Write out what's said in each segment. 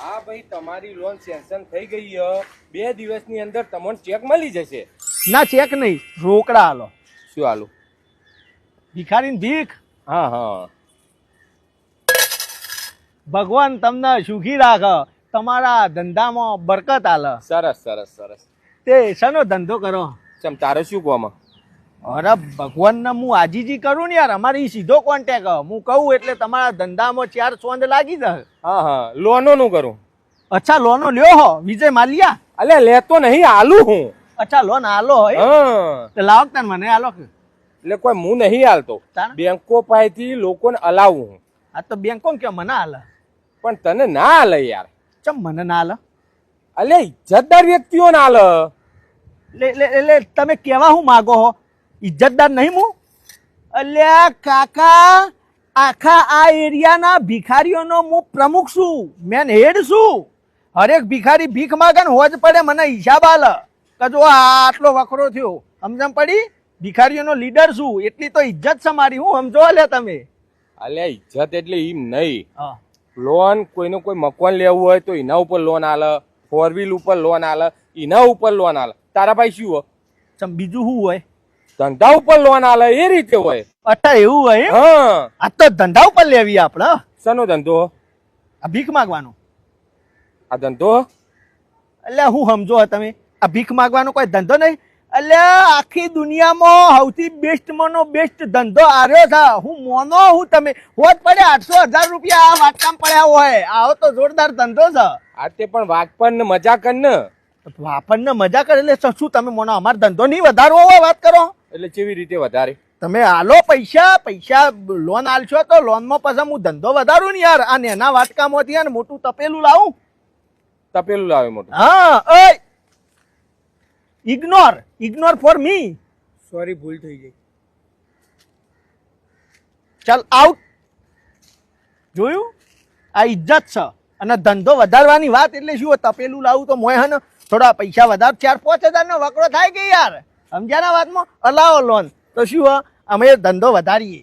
હા ભાઈ, તમારી લોન સેન્શન થઈ ગઈ છે. 2 દિવસની અંદર તમને ચેક મળી જશે. ના ચેક નહીં, રોકડા હાલો. શું હાલું? ભિખારીને ભીખ. હા હા. ભગવાન તમને સુખી રાખે, તમારા ધંધામાં બરકત આલે. સરસ સરસ સરસ. તે શાનો ધંધો કરો? ચમ તારે શું કોમાં? અરે ભગવાનને હું આજીજી કરું ને યાર, અમારી સીધો કોન્ટેક. હું કહું એટલે તમારા ધંધામાં 4 સોંદ લાગી જાય. હા હા, લોનો નું કરું. અચ્છા લોનો લ્યો હો વિજય માલિયા? અલે લેતો નહીં, આલું હું. અચ્છા લોન આલો હોય હા. તો લાવો તાન મને આલો કે. એટલે કોઈ હું નહીં હાલતો, તાણ? બેંકો પાસેથી લોકોને અલાવું હું. આ તો બેંકો કે મને આલે, પણ તને ના હાલે યાર. ચમ મને ના આલે? અલે ઇજ્જતદાર વ્યક્તિઓ ના હાલે. એટલે તમે કેવા હું માગો હો? ઇજ્જતદાર નહીં હું? અલ્યા કાકા, આખા આ એરિયાના ભિખારીઓનો હું પ્રમુખ છું, મેન હેડ છું. હરેક ભિખારી ભીખ માગે ને હોજ પડે મને હિસાબ આલે કે જો આ આટલો વખરો થયો. સમજણ પડી? ભિખારીઓનો લીડર છું, એટલી તો ઇજ્જત છે મારી. હું સમજો લે તમે. અલે ઇજ્જત એટલે એમ નહીં. હા લોન કોઈનો કોઈ મકાન લેવું હોય તો એના ઉપર લોન આલે, 4 વ્હીલ ઉપર લોન આલે, એના ઉપર લોન આલે. તારા ભાઈ શું હોય? ચમ બીજું શું હોય? ધંધા ઉપર લોન આલે, એ રીતે હોય. અચ્છા એવું હોય એમ? હા. આ તો ધંધા ઉપર લેવી આપણે. શાનો ધંધો? આ ભીખ માગવાનો. આ ધંધો? એટલે હું સમજો તમે? આ ભીખ માગવાનો કોઈ ધંધો નહીં? એટલે આખી દુનિયામાં સૌથી બેસ્ટમાંનો બેસ્ટ ધંધો આર્યો છે. હું મોનો હું તમે હોત પડે 800,000 રૂપિયા આ વાટકામ પડ્યા હોય. આવો તો જોરદાર ધંધો છે. આ તે પણ વાઘપણ ને મજા કર ને. આપણને મજા કરે એટલે શું તમે મોનો? અમારો ધંધો નહીં વધારવો હોય વાત કરો. એટલે કેવી રીતે વધારે? તમે આલો પૈસા લોન આલશો તો લોનમાં પછી હું ધંધો વધારું ને યાર. આ નેના વાટકામાંથી ને મોટું તપેલું લાવું. તપેલું લાવે મોટું? હા ઓય ઇગ્નોર ફોર મી. સોરી, ભૂલ થઈ ગઈ. ચાલ આઉટ. જોયું? આ ઇજ્જત છે. અને ધંધો વધારવાની વાત એટલે શું? તપેલું લાવું તો મોય હે ને થોડા પૈસા વધાર 4-5 હજાર નો વકરો થાય કે યાર. સમજ્યા ના વાતમાં? અલાવો લોન તો શું અમે ધંધો વધારીએ,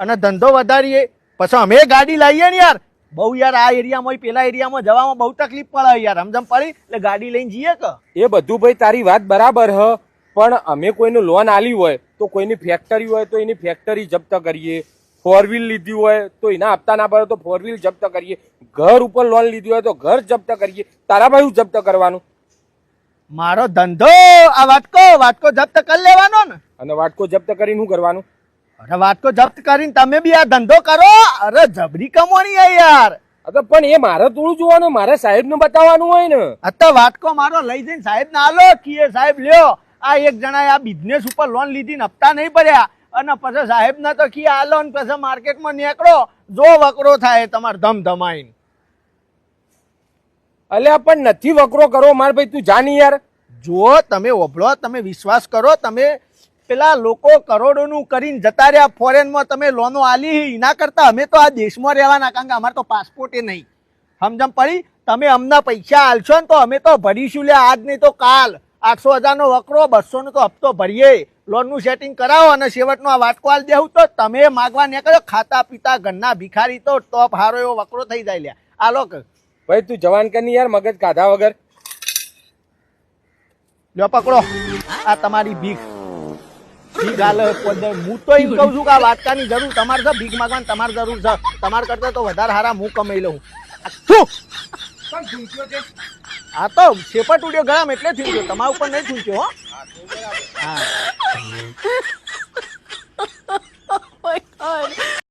અને ધંધો વધારીએ પછી અમે ગાડી લાવીએ ને યાર. બહુ યાર આ એરિયામાં પેલા એરિયામાં જવામાં બહુ તકલીફ પડે યાર. સમજમ પડી? એટલે ગાડી લઈને જઈએ કે. એ બધું ભાઈ તારી વાત બરાબર હ, પણ અમે કોઈને લોન આલી હોય તો કોઈની ફેક્ટરી હોય તો એની ફેક્ટરી જપ્ત કરીએ, 4 વ્હીલ લીધી હોય તો એના હપ્તા ના ભરે તો 4 વ્હીલ જપ્ત કરીએ, ઘર ઉપર લોન લીધી હોય તો ઘર જપ્ત કરીએ. તારા ભાઈ જપ્ત કરવાનું? મારો ધંધો આ વાટકો જપ્ત કરી લેવાનો ને. અને વાટકો જપ્ત કરીને શું કરવાનું? અરે વાટકો જપ્ત કરીને તમે બી આ ધંધો કરો. અરે જબરી કમોણી હે યાર. અરે પણ એ મારે થોડું જોવાનું, મારે સાહેબ ને બતાવવાનું હોય ને. અત્યારે વાટકો મારો લઈ જઈને સાહેબ ને આલો કીએ સાહેબ લ્યો આ એક જણાએ આ બિઝનેસ ઉપર લોન લીધી ને હપ્તા નહીં ભર્યા, અને પછી સાહેબ ના તો કી આલો ને પછી માર્કેટમાં નીકળો જો વકરો થાય તમારે ધમધમાઈને. અલ્યા પણ નથી વકરો કરો માર ભાઈ, તું જાની યાર. જો તમે ઓભળો, તમે વિશ્વાસ કરો, તમે પેલા લોકો કરોડોનું કરીને જતા રહ્યા ફોરેનમાં, તમે લોનો આલી એના કરતા અમે તો આ દેશમાં રહેવાના, કારણ કે અમારે તો પાસપોર્ટે નહીં. સમજમ પડી? તમે અમને પૈસા આલશો ને તો અમે તો ભરીશું લે, આજ નહીં તો કાલ. 800,000 નો વકરો, 200 નો તો હપ્તો ભરીએ, લોનનું સેટિંગ કરાવો અને છેવટનો આ વાટકો આલ દેવું તો તમે માગવા નીકળો. ખાતા પીતા ઘરના ભિખારી તો ટોપ હારો એવો વકરો થઈ જાય લ્યા. આલો કે ભાઈ તું જવાન કરની યાર, મગજ કાઢા વગર. લ્યો પકડો આ તમારી ભીખ. ભીખ હાલ. હું તો એમ કહું છું કે આ વાટકાની જરૂર તમારે છે, ભીખ માંગવાની તમારે જરૂર છે. તમારા કરતા તો વધારે હારા હું કમાઈ લઉં. હા તો શેપટ ઉડ્યો ગળામાં એટલે થયું, તમારા ઉપર નહીં થયું હો. હા